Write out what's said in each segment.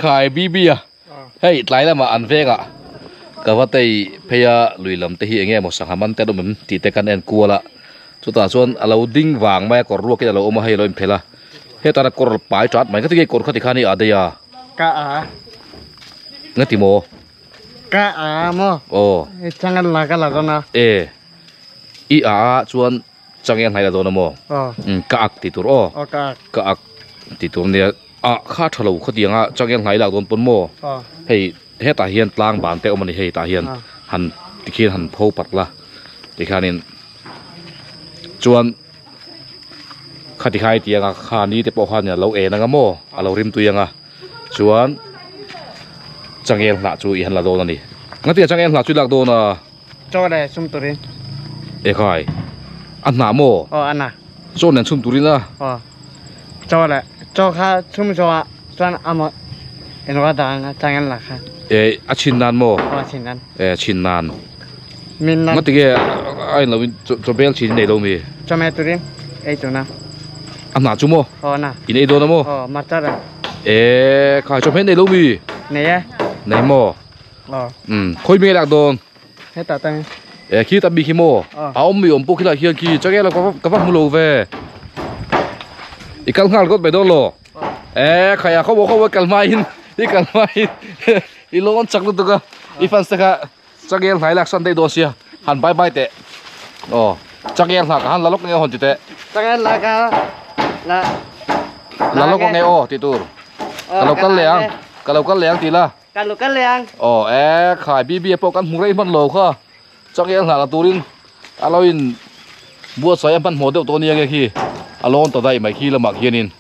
ขายบีบีอ่ะเฮ้ยไล่แล้วมาอันเฟกอ่ะก็ว่าแต่พยาลุยลำแต่เฮียเงี้ยหมดสังหามันแต่ดูเหมือนตีแต่กันเอ็นกลัวละสุดท้ายส่วนเราดิ้งวางไม่ก็รัวกันเราเอามาให้เราเพล่ะเฮ้ยตอนนั้นกดปลายจัดมันก็ที่กดข้อที่ข้านี่อะไรอ่ะกะอาเงี้ยติโมกะอาโมโอ้จังกันละกันละตัวนะอีอาส่วนจังยังไงละตัวนะโมกะอักติตัวกะอักติตัวเนี่ยข้าทะลุข้อเดียงจังยังไงละตัวปนโมเฮ้ยตาเฮียนกลางบานแต่เอามันเฮ้ยตาเฮียนหันที่ขี้หันโพปัดละที่ข้านี่ส่วนข้าที่ข้าเตียงข้านี้แต่พอข้าเนี่ยเรานะก็โมเราริมตัวยังส่วนจังยังหลักจุยหันละโดนนี่งั้นที่จังยังหลักจุยหลักโดนจอได้ซุ่มตุรินใครอันหนาโมอันน่ะโซนนั่นซุ่มตุรินละจอได้จอข้าซุ่มจอส่วนอามาเอ็นว่าดังจังยังหลักค่ะชินนานโมชินนานชินนานมินนานงั้นที่แกไอ้เราจะเบลชินในโลมีจอแม่ตุรินตัวนะอันหนาจุโมน่ะอินไอโดนะโมมาจัดใครจอแม่ในโลมีเนี่ยในโมคุยมีหลักโดนให้ตัดตั้งขี้ตับบีขี้โมเอามีอมปุ๊กขี้ละเฮียนขี้จังแกเราก็ฟังมุโลเวอีกกันข้าวก็ไปโดนโลใครเขาบอกเขาว่ากันมาอินอีกันมาอินอีโลนจักรตัวก็อีฟันสักจักรยานไหลหลักสันได้โดนเสียหันไปเตะจักรยานหลักหันละล็อกเงี้ยหันติเตะจักรยานหลักละล็อกเงี้ยติตูkalau kan liang ti lah kalau kan liang khai bi pok kan hung rei man lo kha chak yang la turin aloin bua sai ban model to ni nge khi alon to dai mai khi la mak hianin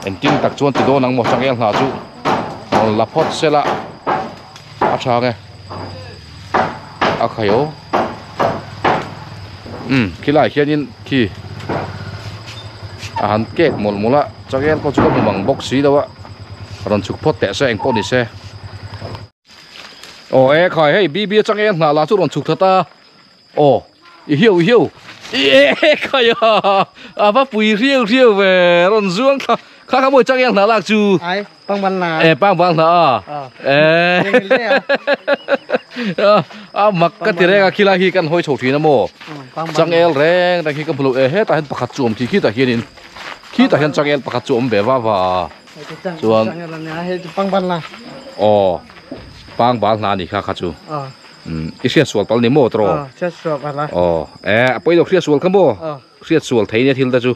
entin tak chuan ti do nang mo chak yang la chu la phot sela a tha nge a khayo khi lai hianin khi han kek mol mola chak yang ko chu ko mang box si dawaรอนชุกพอดแต่เสงพอดีเสขายให้บีจังเองหน้าลาสุรอนชุกทัตตาอีเหี้ยวขายว่าปุ๋ยเรียวเวรอนซวงข้าขโมยจังเองหน้าลากจูปังบันนาปังบันนามักก็ที่แรกขี้ลาขี้กันห้อยโฉดทีนะโมจังเอลแรงแต่ขี้กันพลุแต่เห็นประคัดจุ่มขี้แต่เฮียนินขี้แต่เห็นจังเอลประคัดจุ่มแบบว่าส่วนปังบันนาปังบันนานี่ข้าจูอีเสียส่วนตอนนี้โมตรเสียส่วนอะไรไปดูเสียส่วนขโมเสียส่วนไทยเนี่ยที่เราจู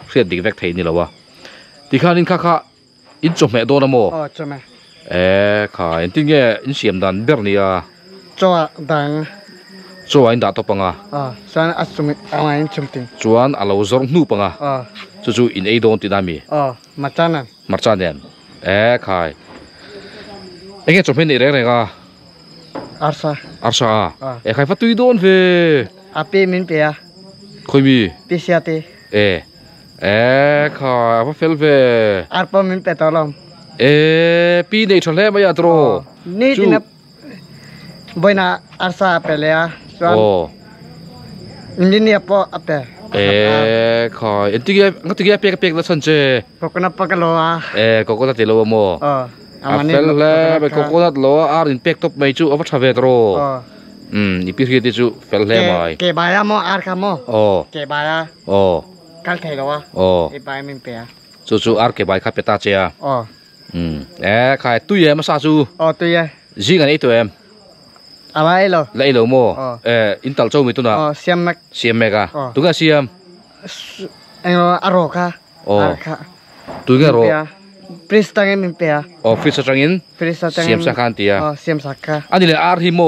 เสียดิกแวกไทยนี่หรอวะที่ข้านินข้าอินจมแม่โดนโมจมแม่ข้าอินที่เงี้ยอินเสียมดันเบอร์นี่จวดังจวนด่าตัวปังส่วนอัศวินอะไรจมติงจวนอะไรวจงนูปังจู่อินไอโดนติดามีมาจานันมาจานเดนขายเงี้ยจมเป็นอะไรไงก็อาร์ซาใครฟัดตุยโดนเฟอาปีมินเปียคุยมีปีเสียตีขายฟัดเฟลเฟอาร์ปมินเปตอลอมปีนี้ทะเลไม่ยาตรนี่ที่นับบอยน่าอาร์ซาเปเลียส่วนอินเดียปอเปขายอันที่งั้นที่เปียกแล้วสันเจโคโคนัทปากโลโคโคนัทโลโมเฟลเล่ไปโคโคนัทโลอินเปียกตบไม่จูเอาวัชเวตโรอีพีที่จูเฟลเล่ไม่เก็บใบอะโมอาร์คาโมเก็บใบอะกัลเทโลอีใบมินเปียจู่อาร์เก็บใบคาเปตาเจียขายตุ้ยมาซาจูตุ้ยจีกันไอตัวอะไรเหรอไอโลโมอินทัลโจมีตัวน่ะเซียมเมกะตัวกันเซียมอารค่ะตัวกันโรฟริสตังอินเปียฟริสตังอินเซียมสักการตีอ่ะเซียมสักการอันนี้เลยอาร์ฮิโม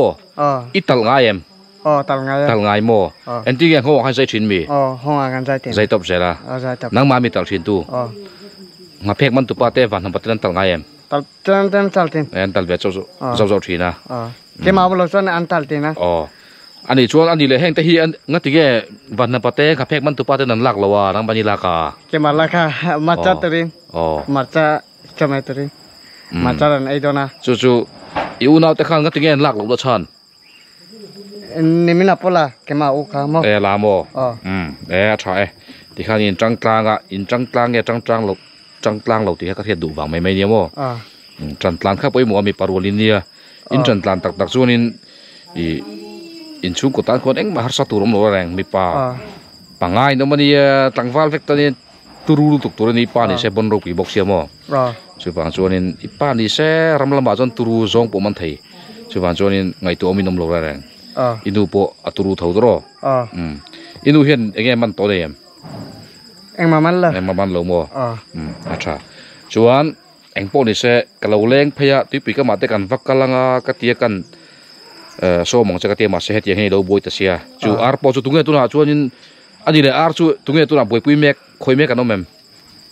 อิตัลง่ายตัลง่ายโมอันที่ยังเขาบอกให้ใช้ชิ้นมีห้องกันใช้ใช้ตบใช่ละนังมามีตัลชิ้นตู้งาเพ็กมันตุปาเตวันทำปฏิทินตัลง่ายตัลชิ้นตัลเวชเจ้าชิ้นนะเกี่ยมาบุลส่วนอันตัลตีนะอันนี้ช่วงอันนี้เลยแห้งแต่ที่งั้นที่แกวันนั้นปาเต้กับเพ็กมันตุปาเตนันหลักละวะนังบันิลากาเกี่ยมาละค่ะมาจัดตรินมาจัดจำไม่ตรินมาจัดอันไอโดนะจู่อีอุนเอาแต่ข้างงั้นที่แกหลักหลงตัวชันนี่มินาปุละเกี่ยมาอุคาโมลาโมใช่ที่ข้างอินจังกลางอินจังกลางเนี่ยจังหลบ จังกลางเราตีให้กระเทียดดูบางไม่เนี่ยมั้งจันทร์ลานข้าไปหมัวมีปารวลินเนี่ยอินจันทร์ลานตักส่วนอินชุกกตันคนเอ็งมาหาสตูรมโลแรงมีป่าปังง่ายน้องมันเนี่ยตั้งฟัลเฟกต์นี่ตูรูตุกตัวนี้ป่านี่เสบนโรปีบอกเสียมั้งช่วยปังส่วนนี้ป่านี่เสรำลำบากจนตูรูซองปมันไทยช่วยปังส่วนนี้ไงตัวมีน้ำโลแรงอินูปอตูรูเท่าตัวอินูเห็นเอ็งมันโตเลยเอ็งมามันเลยเอ็งมามันลงมั้งอาชาส่วนเอ็งพวกนี้เสกเราเลี้ยงพยาที่ปีก็มาแต่กันฟักกะลังกะเตียกันโซ่มองจะกะเตียมาเสียเหตุยังให้เราบวยตัดเสียจู่อาร์พอจู่ตรงนี้ตัวน่ะจู่นี่อันนี้เลยอาร์จู่ตรงนี้ตัวน่ะบวยปุยเมกคอยเมกกันน้องแม่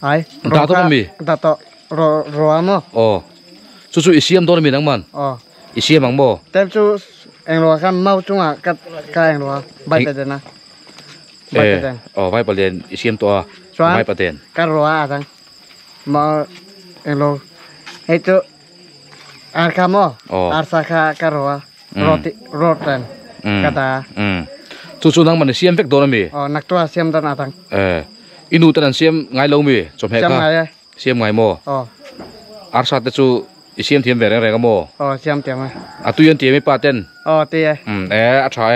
ไอ้ตาตัวมันมีตาตัวรัวมั้งอ๋อจู่อิเซียมตัวนี้มีนังมันอิเซียมมังบ่แต่จู่เอ็งรัวกันเมาจุ่งอ่ะกัดเอ็งรัวใบประเด็นนะใบประเด็นอ๋อใบประเด็นอิเซียมตัวใบประเด็นกัดรัวอ่ะมาเอ็งรัวให้จู่อาร์คามอาร์สักการัวโรตันกระดาจู่นั่งมันเสียมเฟกโดนมีนักตัวเสียมตอนนั้นอินูตันเสียมไงลงมีจมเหตุก็เสียมไงโมอาร์สัตจู่เสียมเทียมแบบอะไรก็โมเสียมเทียมตุยันเทียมไม่ปาเต้นเตี้ยอาชาย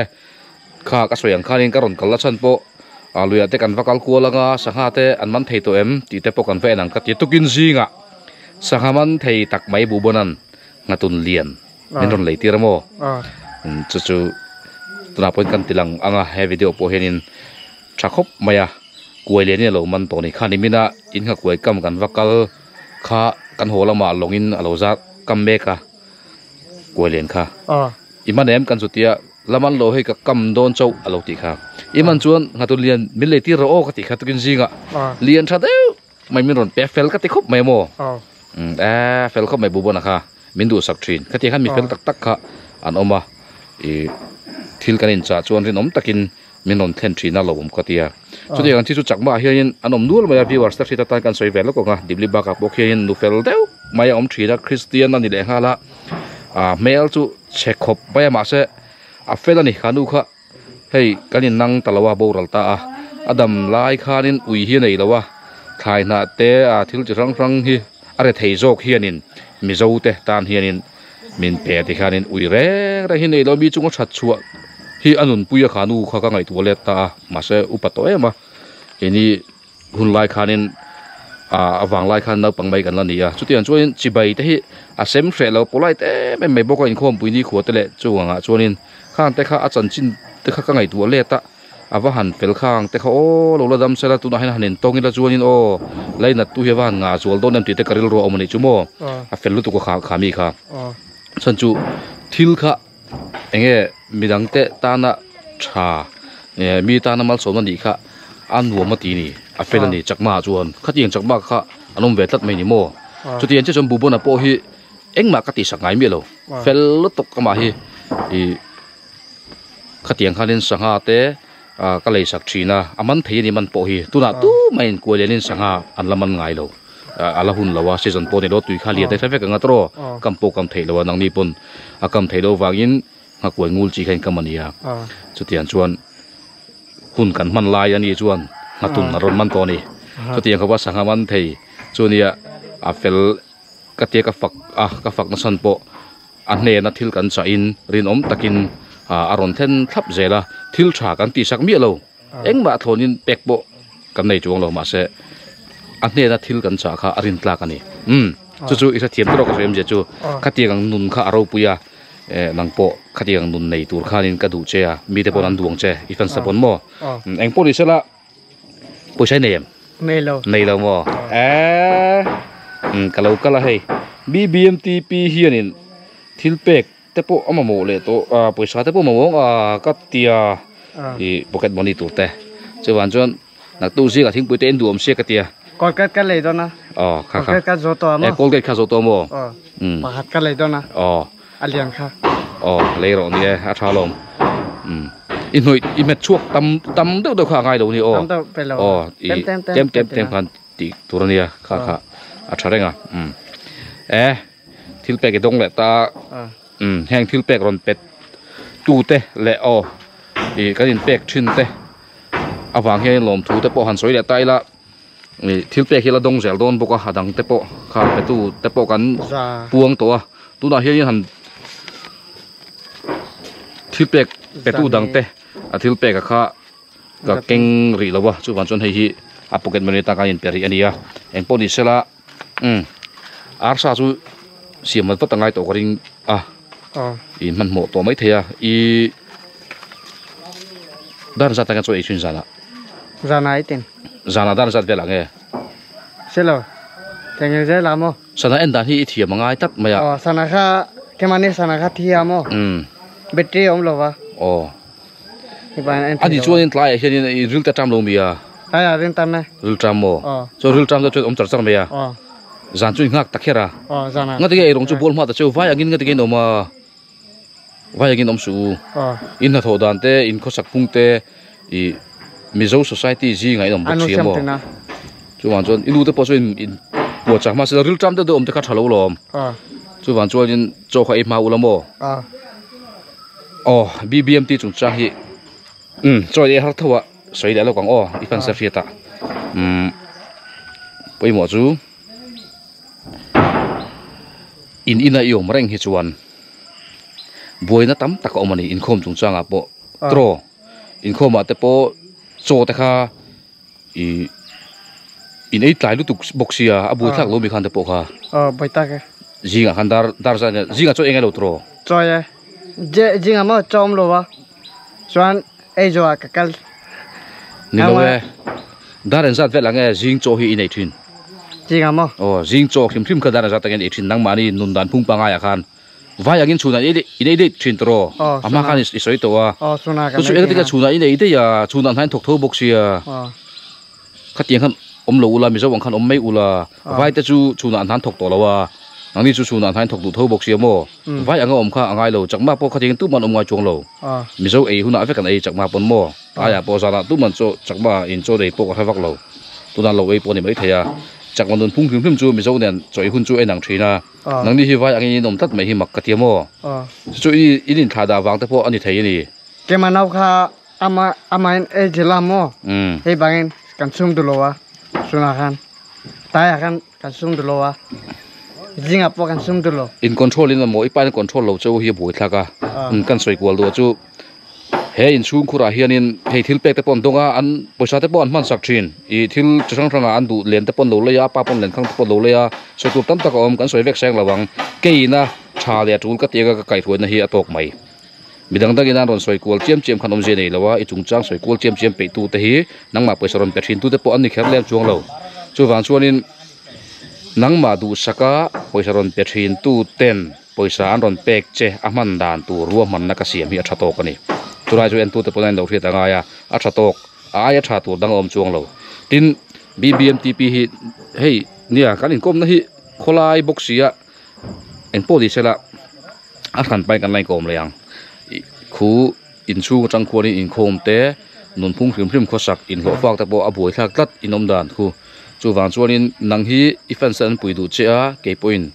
ข้ากระสวยข้านี่กระรอนกัลละชันโปลุยแต่กันฟักกัลกัวละงาสังหาเตอันมันเทตัวตีเตปกันเฟนังกัดยตุกินซิงะสังหามันเทตักไม่บูบนันงาตุนเลียนมินรอนเลยตีระโมจู่ตัวนับเป็นกันติลังอ่างเฮวิดีโอโปเฮนินชักคบมายากวยเลียนเนี่ยเรามันตัวนี้ข้านิมินะอินข้ากวยกำกันวักกัลข้ากันหัวละมาลงอินอโลซักกำเบกะกวยเลียนข้าอิมันเอ็มกันสุดที่ละมันโลให้กับกำโดนเจ้าอโลติข้าอิมันชวนงาตุนเลียนมิเลยตีระโอกติข้าตุกินซิงะเลียนชาเดวไม่มินรอนเปเฟลกัติคบไม่โมเฟลเขาไม่บูบนะค่ะมินดูสักทรีนก็ที่ข้ามีเฟลตักค่ะอันออกมาทิลกันอินจ่าชวนที่น้องตะกินมินนเทนทรีน่าหลงก็ที่สุดที่กันที่สุดจักมาเฮียนอันอมดูแล้วมาวิวาร์สที่ตัดกันสวยเวลแล้วก็งาดิบลิบากับโอเคยินดูเฟลเดวไม่อมทรีนะคริสเตียนนั่นนี่แหละฮะละเมลจู่เช็คขบไปมาเสเฟลนี่ขานูค่ะเฮ้ยกันยินนั่งตะลาวาโบรัลตาอดัมไล่ขานินอุยเฮียนี่แล้ววะทายนาเตทิลจะรังฮีอะไรเทโจกเฮียนินมิโซเตตานเฮียนินมินเปียติขานินอุยเร่เฮียนี่เรามีจุงชัดชัวฮีอันนุนปุยขานูข้าก็ไงตัวเล็ตตามาเสอุปโตเอมาเห็นนี่หุ่นไล่ขานินวางไล่ขานับปังใบกันแล้วนี่จุดที่อันช่วยจีใบแต่ฮีเซมเฟลเราปล่อยแต่ไม่บอกว่าอินคอมปุยนี่ขวดแต่เละจวงช่วยนินข้างแต่ข้าอาจารย์จินแต่ข้าก็ไงตัวเล็ตตาว่าหันเฟลข้างแต่เขาโอ้เราละดำเสร็จแล้วตัวนั้นหันตรงนี้ละจวนนี่โอ้ไล่นัดตัวเฮวันงาจวนต้นน้ำตีแต่กระดิ่งรัวอมันนี่ชั่วโมงเฟลลุตัวก็ขามีค่ะฉันจูทิลค่ะเองมีดังเตะตานะชามีตานะมัลสมนี่ค่ะอันหัวมาตีนี่เฟลนี่จักมาจวนขัดยังจักมาค่ะอันนั้นเวทัดไม่นี่โมจุดที่ยังจะจมบุบนะโปฮีเอ็งมากติสักไงมีเราเฟลลุตกมาฮีขัดยังขัดยังสังหาเตก็เลยสักทีนะมันเทียนี่มันโปฮีตัวน่ะตู้ไม่กลัวเลยนี่สังหาอันละมันไงเราอัลหุ่นเราว่าเซซันโปนี่เราตุยขาเลียแต่ใช้เฟกังอัตโรกำโปกำเทเราว่านังมีปนกำเทเราวากินหักวยงูจีกันกำมันยาสุดที่อันชวนหุ่นกันมันลายอันนี้ชวนหัตุนนรมันตัวนี้สุดที่อันเขาว่าสังหามันเทียชวนเนี่ยเฟลกะเตียกะฝักนัสันโปอันเนนัทิลกันสาอินรินตะกินอารมณ์เทนทับเจล่ะทิลฉากันตีสักเมียเราเอ็งมาทนินเป็กโบกันในจวงเรามาเสอันนี้นะทิลกันฉาข้าอรินตลากันนี่จู่ๆอีกสักเทียมตัวเราก็เรียมเจจู่ขัดยังนุนข้าอารมณ์ปุยนังโปขัดยังนุนในตัวข้านินกระดูเจียมีแต่ปนันดวงเจอีฟันสะพนโมเอ็งปนิสละปุยใช้เนมในเราโมกะเรากะละให้ BBMTP เฮียนินทิลเป็กแต่พวกเอามาโมเลยตัวปุยชาแต่พวกมาวงก็เตียโปเกตมอนี่ตัวแต่เจ้าวันจวนนักตู้ซีก็ทิ้งปุยเต้นดูมเสียกเตียกอดกันเลยตัวนะค่ะกอดกันโซตัวมั้งกอดกันข้าโซตัวมั้งปะหัดกันเลยตัวนะอันเลี้ยงค่ะเลยหรอนี่อาชาลมอินหน่อยอิเม็ดช่วงตำเด็กข้าง่ายดูนี่ตำเด็กเป็นเราเต็มกันตีตัวนี้ค่ะอาชาเร่งทิลเปกดงแหละตาแห้งทิลเปกรอนเป็ดจูเตะและก็ยินเปกชินเตะเอาวางให้ลมถูแต่พอหันสวยแหละไตละ thil pek hi la dong zel don boka hadang te po kha pe tu te po kan puang to a tu na hian han thil pek pe tu dang te a thil pek kha ka keng ri lawa chu wan chon hei hi a pocket money ta kan in peri ania eng poni sela arsa chu siamal patangai to ring a i man mo to mai theya i dar za ta kan choi chun zana zana itin zana dar zat vela nge selo tengel je lamo sana en dan hi i thia mangai tak maya sana kha kemani sana kha thia mo battery om lowa ani chuan tlai hian i ril ta tam lo mia aya rin tam na ril tam mo so ril tam da chu om char char maya zan chu ngak takhera zana ngati ge rong chu bol ma ta chu vai agin ngati ge no ma vai agin om su in na tho dan te in kho sak pung te i mizo society ji ngai dom bok chi mo chu wan chon ilu te po in po cha ma se ril tam da do om te kha thalo lom chu wan chuan in cho kha e ma ulamo BBMT chung cha hi choi de har thowa soi da lo kang i fan sa fiata poi mo chu in ina yom reng hi chuan boina tam tak omani in khom chung changa po tro in khoma te po cho te kha i in ei tlai lu tuk boxia abu thak lo mi khan te po kha boita ke jinga khan dar sa jinga cho enga lo tro choi je jinga mo chom lo wa chuan ei jo ka kal ni lo we dar en zat ve lang e jing cho hi in ei thin jinga mo jing cho khim khim kha dar zat ngen ei thin nang mani nun dan phung pa nga ya khan vai agin chuna i dei thin tro ama khan is soi to wa suna ka chu ek tika chuna i dei te ya chuna thain thok tho boxia khatiang khan om lo ula mi zo wang khan om mai ula vai te chu chuna than thok to lawa nang ni chu chuna thain thok du tho boxia mo vai anga om kha angai lo chakma po khating tu man om ngai chong lo mi zo ei huna ve kan ei chakma pon mo aya po zana tu man cho chakma in cho dei po ka vak lo tu na lo ei po ni mai theya chakman dun phung phim chu mi zo nen choi hun chu enang thina nang ni hi vai angi nom tat mai hi mak katia mo chu i in thada wang te po ani thei ni ke manau kha ama e jela mo he bangin kan sung du lowa suna khan tai khan kan sung du lowa jinga po kan sung du lo in control in mo ipa control lo chu hi boi thlaka kan soi kwal do chu he in chung khura hianin he thil pek te pon donga an poisa te pon man sak thin I thil chang changa an du len te pon lo leya pa pon len khang te pon lo leya so tu tam tak om kan soi vek sang lawang keina tha le tul ka tega ka kai thoi na hi atok mai midang dagina ron soi kwal chem khanom je nei lawa I chung chang soi kwal chem pe tu te hi nangma poisa ron pe thin tu te pon ni kher lem chuang lo chu wang chuanin nangma du saka poisa ron pe thin tu ten poisa an ron pek che aman dan tu ruwa man na ka siam hi atha to ka ni turai chu en tu te ponan lo thia tanga ya atha tok aya tha tu dang om chuang lo tin BBMTP hi hei nia kan in kom na hi kholai boxia en poli sela a khan pai kan lai kom leang khu in chu chang khoni in khom te nun phung phrim kho sak in lo fak ta bo a boi thak tat inom dan khu chu wang chuanin nang hi ifan san pui du che a ke point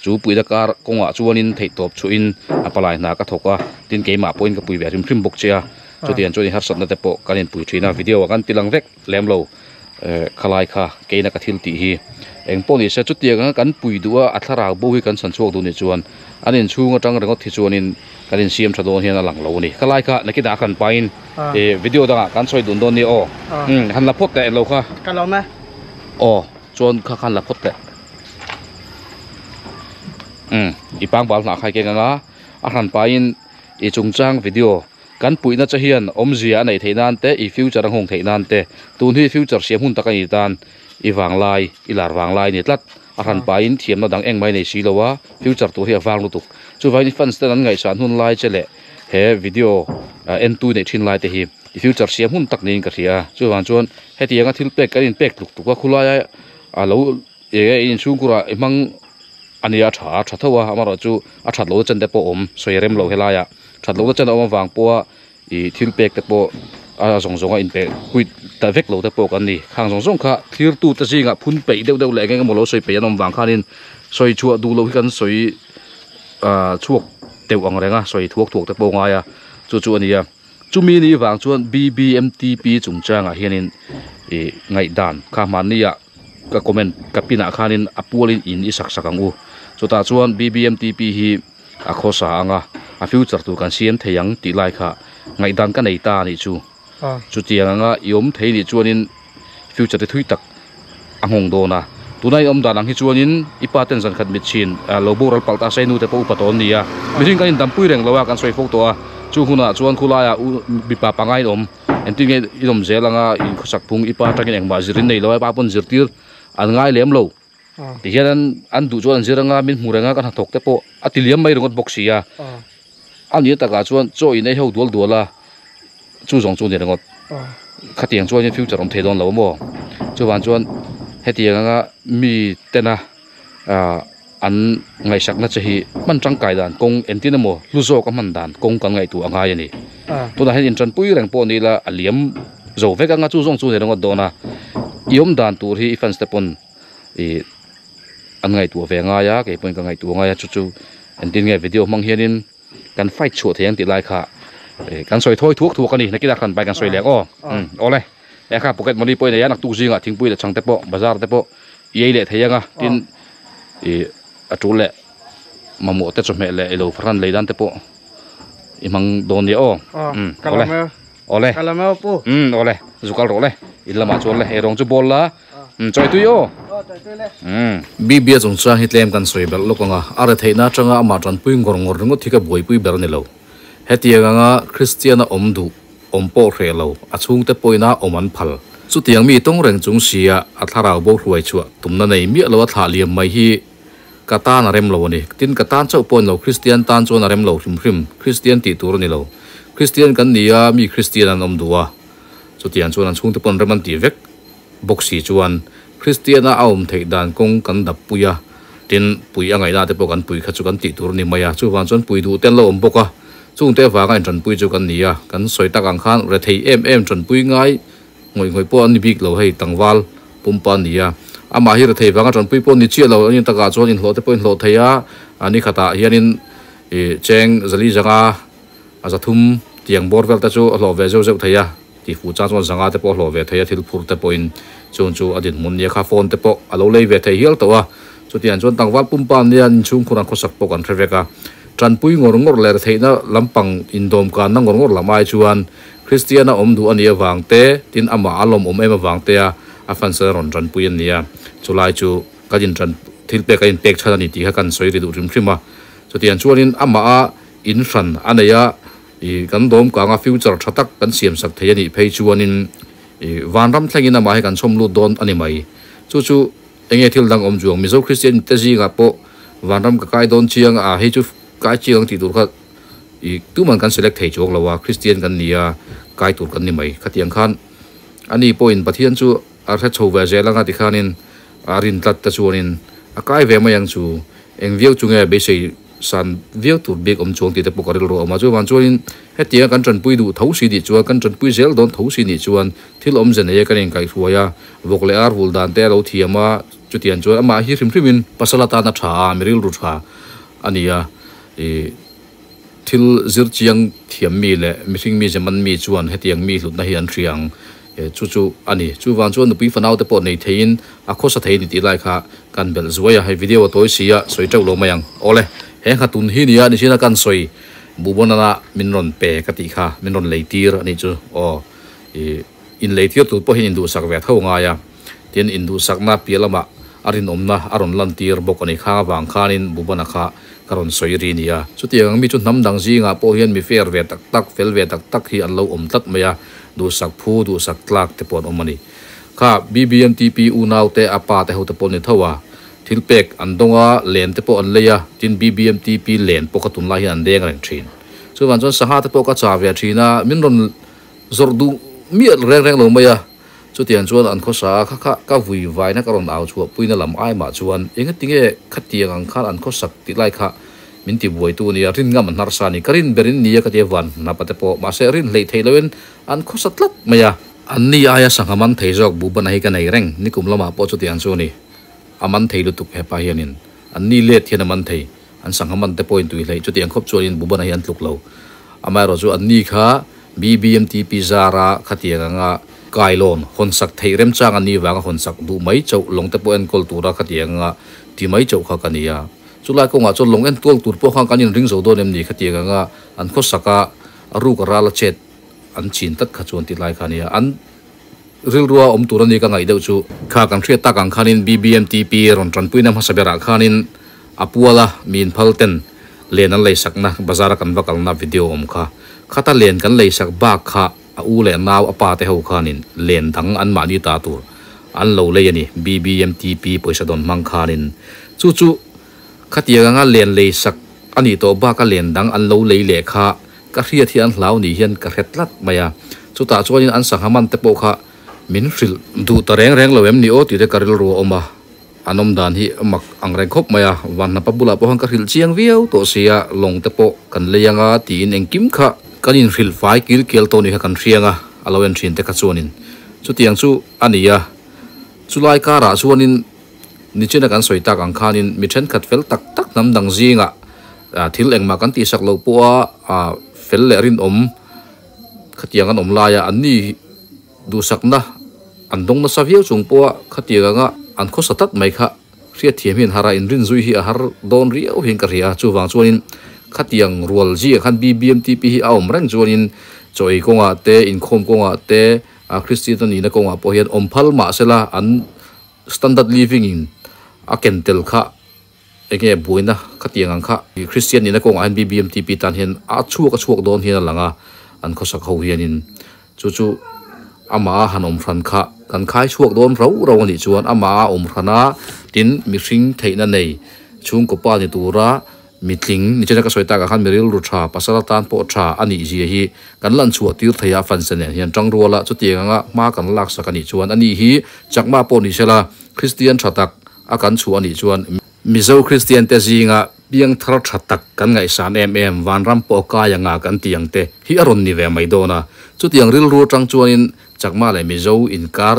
chu pui da kar konga chuanin thei top chu in apalai na ka thoka tin ke ma point ka pui ve rim phrim bok che a chu tian chu ni har sat na te po kanin pui thina video kan tilang vek lem lo khalai kha ke na ka thil ti hi eng poni se chu tiang kan pui duwa athara bo hi kan san chuak du ni chuan anin chunga tang rengot thi chuanin kanin siam thadon hian alang lo ni khalai kha naki da kan pain video da kan soi dun don ni han la phot te lo kha ka lo ma chuan kha khan la phot te ipang bal na khai ke nga a han pain I chung chang video kan puina cha hian omzia nei theinan te I future hong theinan te tun hi future siam hun takai tan I wang lai I lar wang lai ni tlat a han pain thiam na dang eng mai nei si lowa future tu hi wang lutuk chu vai ni fans te nan ngai san hun lai chele he video n2 nei thin lai te hi future siam hun tak nei ka ria chu wan chuan he tianga thil pek kan in pek luk tu ka khulai a lo in chung kura imang ania tha thawa amara chu a that lo chen te po om soirem lo helaya that lo chen om wang po I thil pek te po a zonga in pe kuit ta vek lo te po kan ni khang zong kha thir tu ta jinga phun pe deuh le nge mo lo soi pe anom wang khanin soi chu du lo kan soi chuak teu ang renga soi thuak te po nga ya chu ania chu mi ni wang chuan BBMTP chung changa hianin ngai dan kha mania ka comment ka pina khanin apualin in isak sakangu chuta chuan BBMTP hi a khosa anga a future tu kan siam theyang ti lai kha ngai dan ka nei ta ni chu chu tianga yom thei ni chuanin future te thui tak angong do na tunai om dan ang hi chuanin ipa ten zan khat mit chin loboral palta sai nu te po paton nia miring kan dampui reng lawa kan soi fok to a chu huna chuan khulaya bipa pangai om entinge idom zelanga in khosak phung ipa takin engma zirin nei lawa pa pon zirtir an ngai lem lo ti hian an du chuan ziranga min murenga kan hathok te po atiliam mai rongot boxia ani taka chuan cho in ei ho dual duala chu jong chu ne rongot khatiang chuan future om thedon lo mo chuan chuan hetianga mi tena an ngai sakna chahi man tang kai dan kong entina mo luzo ka man dan kong kan ngai tu anga yani to da hin tran pui reng po ni la aliam zo veka nga chu jong chu ne rongot dona iom dan tur hi fans te pon an ngai tu ve nga ya ke pon ka ngai tu nga ya chu chu entin nge video mang hianin kan fight chu theng ti lai kha kan soi thoi thuak thuak ani nakila khan bai kan soi lek ole kha pocket money point ya nak tu jinga thingpui la changte po bazar te po yei le theyanga tin atule mamo te chome le elo fran leidan te po imang don ye ole kalama pu ole zukal role ilama chole erong chu bol la choi tu yo bibia chung cha hitlem kan soi bel lokanga are theina changa ma tran pui ngor ngor ngo thika boi pui ber ne lo hetianga christiana omdu ompo relo achung te poina oman phal chu tiang mi tong reng chung sia atharau bo hruai chu tumna nei mi lo thla liam mai hi kata na rem lo ni tin kata chau pon lo christian tan chu na rem lo hrim christian ti tur ni lo christian kan nia mi christian an omduwa chu tiang chuan an chung te pon reman ti vek boxi chuan christiana aum thei dan kong kan dap puya tin pui angai na te po kan pui kha chu kan ti tur ni maya chu wan chon pui du ten lo om boka chung te wa kan tran pui chu kan nia kan soi tak ang khan re thei em tran pui ngai ngoi po an bik lo hei tangwal pumpa nia ama hi re thei wa tran pui po ni chi lo ani taka chuan in hlo te po in hlo theia ani khata hianin cheng zali janga azathum tiang borvel ta chu hlo ve zo zo theia ti fu cha chuan zanga te po hlo ve theia thil phur te po in chun chu adin mun nia kha phone te po alo lei ve thei hial to wa chu tian chuan tangwal pumpa nian chung khuran khosak po kan threveka tran pui ngor ngor ler theina lampang indom ka na ngor ngor lamai chuan christiana omdu ania wangte tin ama alom em wangte a fan ser ron tran pui ania chulai chu kajin tran thil pe kain pek chana ni ti kha kan soi ri du rim thrima chu tian chuanin ama a in ran anaya kan dom ka nga future thatak kan siam sak thei ani phei chuanin vanram thlengin ama he kan somlu don ani mai chu enge thil dang om juang mizo christian te ji ga po vanram ka kai don chiang a he chu kai chiang ti dur kha tu man kan select thei chok lawa christian kan nia kai tur kan ni mai khatiang khan ani point pathian chu a tha chowa zelanga ti khanin arin tat ta chuanin a kai ve mayang chu eng viau chunge be sei san viau tur big om chuang ti te pokaril ro ma chu wan chuanin hetia kan tran pui du thosi di chuan kan tran pui zel don thosi ni chuan thil om zen e kan eng kai huaya vokle ar vul dan te lo thiama chutian chuan ama hi hrimhrimin pasalata na tha miril ru tha ania thil zir chiang thiam mi le mihring mi jaman mi chuan hetiang mi hlut na hi an thiang chu ani chu wan chuan nupi fanau te po nei thein a khosa thei ni ti lai kha kan bel zuaya hai video toy sia soi tau lo mayang ole he kha tun hi nia ni sina kan soi bubonana minron pe ka ti kha minron leitir ani chu in leitir tu po hin indu sak ve thau nga ya tin indu sakna pialama arin omna aron lantir bokani kha wang khanin bubona kha karon soi ri nia chutiang mi chu namdang ji nga po hian mi fair ve tak fel ve tak hi an lo om tat maya du sak phu du sak tlak te pon omani kha BBMTP u naw te apa te ho te pon ni thawa thilpek andonga len te po an leya tin BBMTP len po katun la hi an deng reng thin chu wan chon saha te po ka cha ve thina minron zordu mi reng lo maya chu tian chuan an kho sa kha ka vui vai na karon aw chu puina lam ai ma chuan enga tinge khatiang ang khan an kho sak ti lai kha min ti buai tu ni rin ngam nar sa ni karin berin ni ka te wan na pate po ma se rin lei theiloin an kho satlat maya an ni aya sangaman theijok bu ban hi ka nei reng ni kum lama po chu tian chu ni aman theilu tuk he pa hianin an ni le thian aman thei an sangaman te point tu lei chu tiang khop chuan in bu ban hi an tluk lo amai ro chu an ni kha BBMTP zara khatianga nga kai lon hon sak thei rem chang ani wanga hon sak du mai chau long te po en kol tura khatianga ti mai chau kha kania chulai ko nga chon long en tol tur po khang kanin ring zo don em ni khatianga nga an kho saka aru ka ral chet an chin tat kha chon ti lai khania an ril ruwa om turani ka ngai deu chu kha kan thria ta kang khanin BBMTP ron tran puina ma sabera khanin apuala min phalten len an lei sakna bazar kan bakal na video om kha khata len kan lei sak ba kha a u le naw apa te ho khanin len dang an mani ta tur an lo le ani BBMTP poisa don mang khanin chu khatia nga len lei sak ani to ba ka len dang an lo lei le kha ka hria thi an hlau ni hian ka retlat maya chu ta chuanin an sahaman te po kha min ril du ta reng lo em ni o ti de karil ro oma anom dan hi mak angreng khop maya wan na pabula po hang ka ril chiang viau to sia long te po kan leyanga ti in engkim kha kanin ril fai kil kel to ni ha kan rianga aloen thin te ka chuanin chu tiang chu ania chulai ka ra chuanin ni chena kan soita kang khanin mi then khat fel tak tak nam dang zinga thil engma kan ti sak lo po a fel le rin om khatiang an om laya anni du sakna andong na savio chung po khatianga nga an kho satat mai kha ria thiam hin hara in rin zui hi a har don riau hin ka ria chuwang chuanin khatiang rual ji khan BBMTP hi aom rang chuanin choi konga te in khom konga te a Christian ni na konga po hian om phal ma sela an standard living in a kentel kha ege buina khatiang ang kha Christian ni na konga an BBMTP tan hian a chuak don hian langa an kho sak ho hianin chu ama hanom fran kha kan khai chuak don ro ani chuan ama om khana tin mi hring theina nei chung ko pa ni tura mitling ni chena ka soita ka khan meril ru tha pasala tan po tha ani ji hi kan lan chu tir thaya fan sen hian tang rola chu tianga ma kan lak sakani chuan ani hi chakma po ni sela Christian thatak akan chu ani chuan mizo Christian te zinga piang thar thatak kan ngai san em wanram po ka yanga kan tiang te hi aron ni ve mai dona chu tiang ril ru tang chuanin chakma le mizo inkar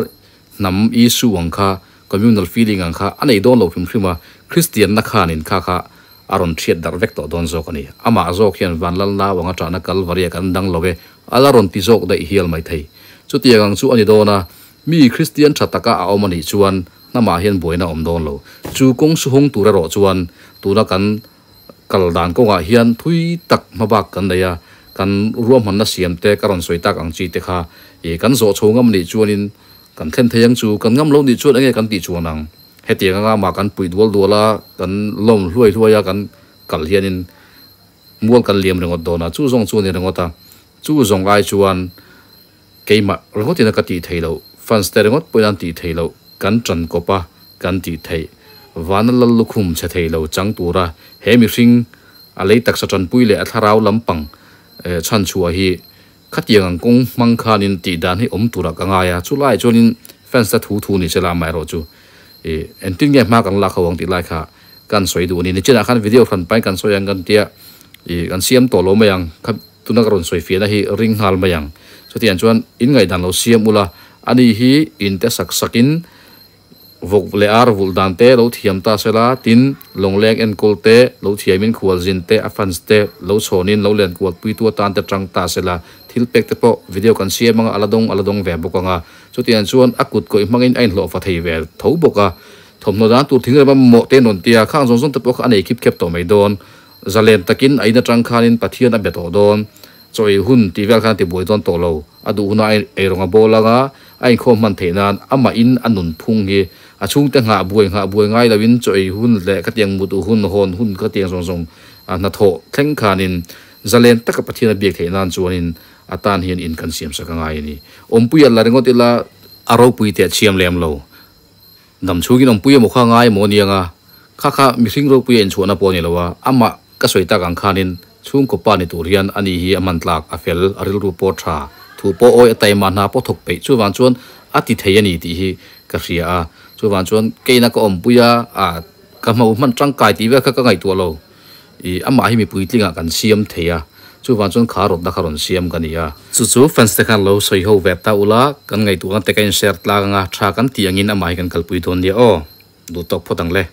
nam isu wangkha communal feeling angkha anei don lo phimma Christian na khanin kha aron thiet dar vek to don zokani ama zok hian vanlal na wanga tana kalvaria kan dang lobe alaron ti zok dai hial mai thei chu tiang chu ani dona mi Christian thataka a omani chuan nama hian boina om don lo chu kong su hong tura ro chuan tuna kan kaldan ko nga hian thui tak mabak kan daya kan ruam han na siam te karon soitak ang chi te kha e kan zo chhongam ni chuanin kan thlen theyang chu kan ngam lo ni chuan ange kan ti chuanang hetianga nga ma kan pui duala kan lom hluaya kan kal hianin mual kan liam rengot dona chu zong chu ni rengota chu zong ai chuan keima rengotina ka ti theilo fans te rengot poinan ti theilo kan tran kopa kan ti thei vanal lukhum che theilo chang tura hemi hring alei tak sa tran puile atharau lampang chan chua hi khatiang ang kong mangkhanin ti dan hi om tura ka ngaya chulai chonin fans ta thu ni chela mai ro chu entin nge ma kan la khawang ti lai kha kan soi du ni chena khan video khan pai kan soyang kan tia kan siam to lo mayang kha tuna karon soi fi na hi ring hal mayang so tian chuan in ngai dan lo siam ula ani hi in te sakin vok le ar vul dan te lo thiam ta sela tin longleng en kolte lo thiamin khwal jin te afans te lo chonin lo len kwat pui tu tan te tang ta sela thil pek te po video kan siam anga aladong ve bokanga chu tian chuan akut ko mangin ain hlo fa thei ve tho boka thomno dan tu thing ba mo te non tia khang zong zong te po anei khip khep to mai don zalen takin aina tang khanin pathian a beto don choi hun ti vel khan ti boi don to lo adu una ai ronga bolanga ai khom man theinan ama in anun phung hi achung te nga buai ngai lawin choi hun le khatiang mutu hun khatiang zong na tho thleng khanin zalen tak pathian biak theinan chuanin atan hian in kan siam saka ngai ni ompuya la rengotila aro pui te chiam lem lo dam chugin ompuya mo kha ngai mo nianga kha mi hring ro pui en chona po ni lowa ama ka soita kang khanin chung ko pa ni turian ani hi aman tlak afel aril ru po tha thu po oi atai ma na po thok pe chuwan chuan ati theyani ti hi ka ria a chuwan chuan keina ko ompuya a ka mau man tang kai ti ve kha ka ngai tu lo i ama hi mi pui tlinga kan siam theya chuwan chuan kharot da kharon siam kania chu fans te khan lo soi ho ve ta ula kan ngai tu kan te kan share tla nga tha kan tiangin ama hi kan kalpui don dia o du tok photang le